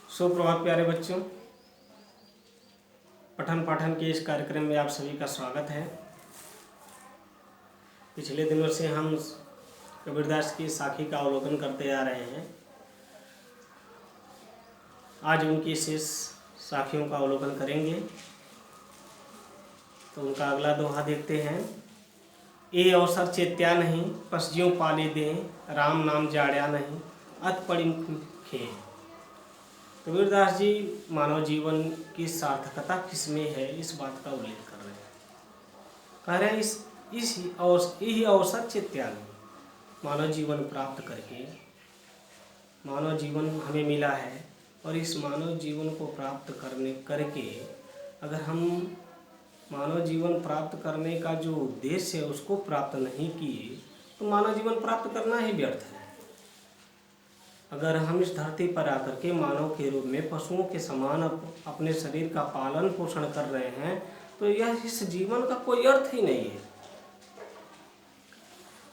सुप्रभात प्यारे बच्चों, पठन पाठन के इस कार्यक्रम में आप सभी का स्वागत है। पिछले दिनों से हम कबीरदास की साखी का अवलोकन करते आ रहे हैं। आज उनकी शेष साखियों का अवलोकन करेंगे। तो उनका अगला दोहा देखते हैं। ए अवसर चेत्या नहीं, पस ज्यों पाले दें, राम नाम जाड़या नहीं, अत पड़ी मुख खे। कबीरदास जी मानव जीवन की सार्थकता किसमें है, इस बात का उल्लेख कर रहे हैं। कह रहे हैं यही अवसर चेत्या नहीं, मानव जीवन प्राप्त करके मानव जीवन हमें मिला है और इस मानव जीवन को प्राप्त करके अगर हम मानव जीवन प्राप्त करने का जो उद्देश्य है उसको प्राप्त नहीं किए तो मानव जीवन प्राप्त करना ही व्यर्थ है। अगर हम इस धरती पर आकर के मानव के रूप में पशुओं के समान अपने शरीर का पालन पोषण कर रहे हैं तो यह इस जीवन का कोई अर्थ ही नहीं है।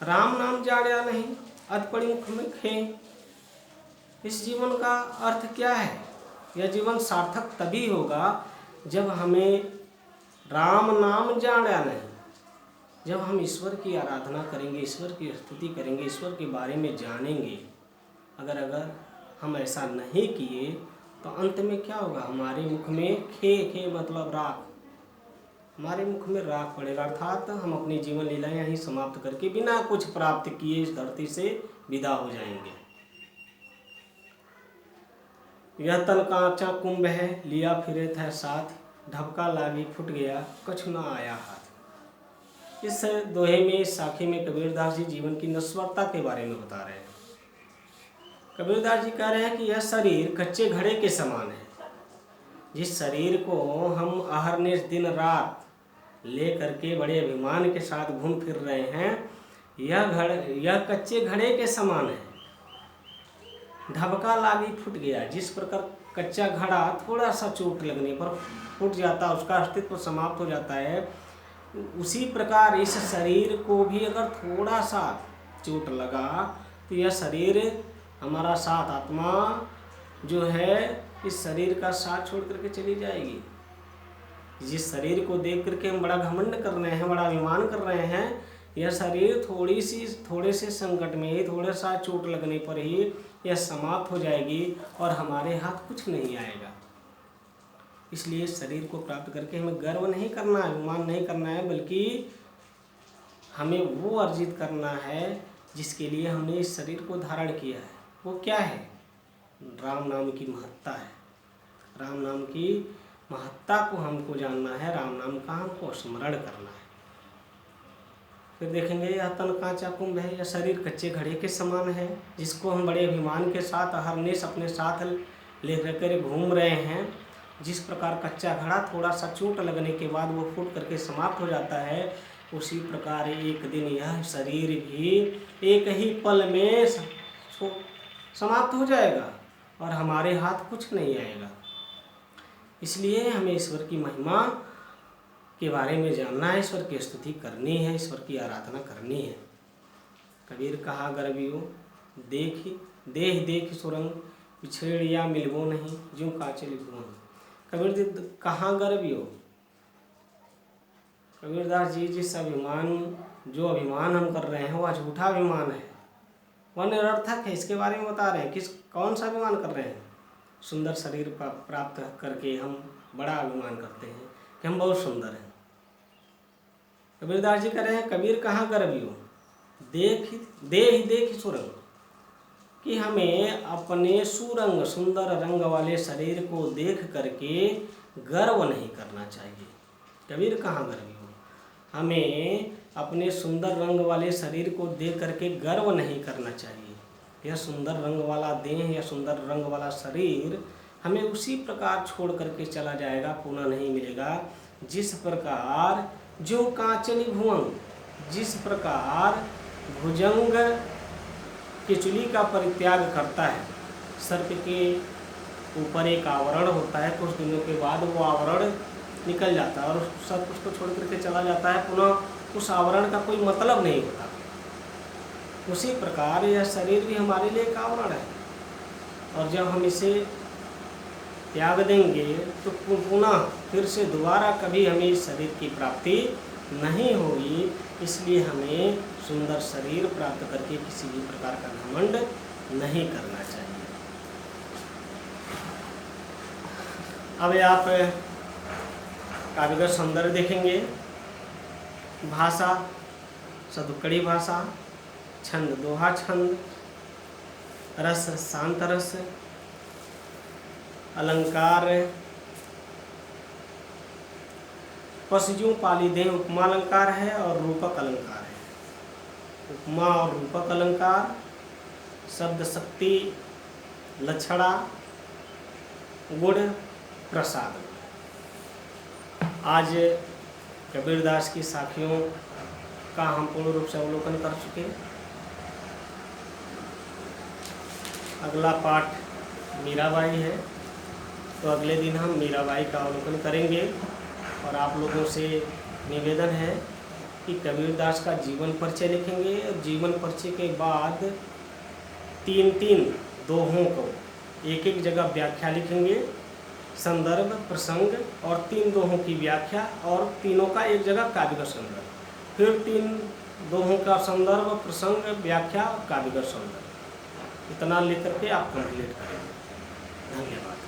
राम नाम जाड़या नहीं, अध पड़ी मुख में खे। इस जीवन का अर्थ क्या है? यह जीवन सार्थक तभी होगा जब हमें राम नाम जाड़या नहीं, जब हम ईश्वर की आराधना करेंगे, ईश्वर की स्तुति करेंगे, ईश्वर के बारे में जानेंगे। अगर हम ऐसा नहीं किए तो अंत में क्या होगा? हमारे मुख में खे मतलब राख, हमारे मुख में राख पड़ेगा, अर्थात हम अपनी जीवन लीला यहीं समाप्त करके बिना कुछ प्राप्त किए इस धरती से विदा हो जाएंगे। यह तन कांचा कुंभ है, लिया फिरे था साथ, ढबका लागी फुट गया, कछु न आया हाथ। इस दोहे में, इस साखी में कबीरदास जी जीवन की नश्वरता के बारे में बता रहे हैं। कबीरदास जी कह रहे हैं कि यह शरीर कच्चे घड़े के समान है। जिस शरीर को हम अहरनिश दिन रात ले करके बड़े अभिमान के साथ घूम फिर रहे हैं, यह कच्चे घड़े के समान है। ढबका लागी फुट गया, जिस प्रकार कच्चा घड़ा थोड़ा सा चोट लगने पर फूट जाता, उसका अस्तित्व समाप्त हो जाता है, उसी प्रकार इस शरीर को भी अगर थोड़ा सा चोट लगा तो यह शरीर, हमारा साथ आत्मा जो है, इस शरीर का साथ छोड़ करके चली जाएगी। जिस शरीर को देख करके हम बड़ा घमंड कर रहे हैं, बड़ा अभिमान कर रहे हैं, यह शरीर थोड़े से संकट में ही, थोड़ा सा चोट लगने पर ही यह समाप्त हो जाएगी और हमारे हाथ कुछ नहीं आएगा। इसलिए शरीर को प्राप्त करके हमें गर्व नहीं करना है, अभिमान नहीं करना है, बल्कि हमें वो अर्जित करना है जिसके लिए हमने इस शरीर को धारण किया है। वो क्या है? राम नाम की महत्ता है। राम नाम की महत्ता को हमको जानना है, राम नाम का हमको स्मरण करना है। फिर देखेंगे यह तन कांचा कुंभ है, यह शरीर कच्चे घड़े के समान है, जिसको हम बड़े अभिमान के साथ हरनेश अपने साथ ले कर घूम रहे हैं। जिस प्रकार कच्चा घड़ा थोड़ा सा चोट लगने के बाद वो फूट करके समाप्त हो जाता है, उसी प्रकार एक दिन यह शरीर भी एक ही पल में समाप्त हो जाएगा और हमारे हाथ कुछ नहीं आएगा। इसलिए हमें ईश्वर की महिमा के बारे में जानना है, ईश्वर की स्तुति करनी है, ईश्वर की आराधना करनी है। कबीर कहा गर्वियो, देख सुरंग, पिछड़िया मिलबो नहीं, ज्यों कांचे भुवन। कबीर जी कहाँ गर्वियो? कबीरदास जी जिस जो अभिमान हम कर रहे हैं वह झूठा अभिमान है, वह निरर्थक है। इसके बारे में बता रहे हैं। कौन सा अभिमान कर रहे हैं? सुंदर शरीर प्राप्त करके हम बड़ा अभिमान करते हैं कि हम बहुत सुंदर हैं। कबीरदास जी कह रहे हैं कबीर कहाँ गर्वियो, देख सुरंग, कि हमें अपने सुरंग सुंदर रंग वाले शरीर को देख करके गर्व नहीं करना चाहिए। कबीर कहाँ गर्वियो, हमें अपने सुंदर रंग वाले शरीर को देख करके गर्व नहीं करना चाहिए। यह सुंदर रंग वाला देह या सुंदर रंग वाला शरीर हमें उसी प्रकार छोड़ करके चला जाएगा, पुनः नहीं मिलेगा। जिस प्रकार जो कांचनी भुवंग, जिस प्रकार भुजंग केचुली का परित्याग करता है, सर्प के ऊपर एक आवरण होता है, कुछ दिनों के बाद वो आवरण निकल जाता है और सब कुछ को छोड़ करके चला जाता है, पुनः उस आवरण का कोई मतलब नहीं होता। उसी प्रकार यह शरीर भी हमारे लिए एक आवरण है और जब हम इसे त्याग देंगे तो पुनः फिर से दोबारा कभी हमें इस शरीर की प्राप्ति नहीं होगी। इसलिए हमें सुंदर शरीर प्राप्त करके किसी भी प्रकार का घमंड नहीं करना चाहिए। अब आप काव्यगत सौंदर्य देखेंगे। भाषा सदुक्कड़ी भाषा, छंद दोहा छंद, रस शांत रस, अलंकार पशुओं पाली देह उपमा अलंकार है और रूपक अलंकार है। उपमा और रूपक अलंकार, शब्द शक्ति, लक्षणा, गुण, प्रसाद। आज कबीरदास की साखियों का हम पूर्ण रूप से अवलोकन कर चुके। अगला पाठ मीराबाई है, तो अगले दिन हम मीराबाई का अवलोकन करेंगे। और आप लोगों से निवेदन है कि कबीरदास का जीवन परिचय लिखेंगे और जीवन परिचय के बाद 3-3 दोहों को एक एक जगह व्याख्या लिखेंगे, संदर्भ, प्रसंग और 3 दोहों की व्याख्या और तीनों का एक जगह काव्यगत संदर्भ, फिर 3 दोहों का संदर्भ, प्रसंग, व्याख्या और काव्यगत संदर्भ, इतना लेकर के आप कंप्लीट करेंगे। धन्यवाद।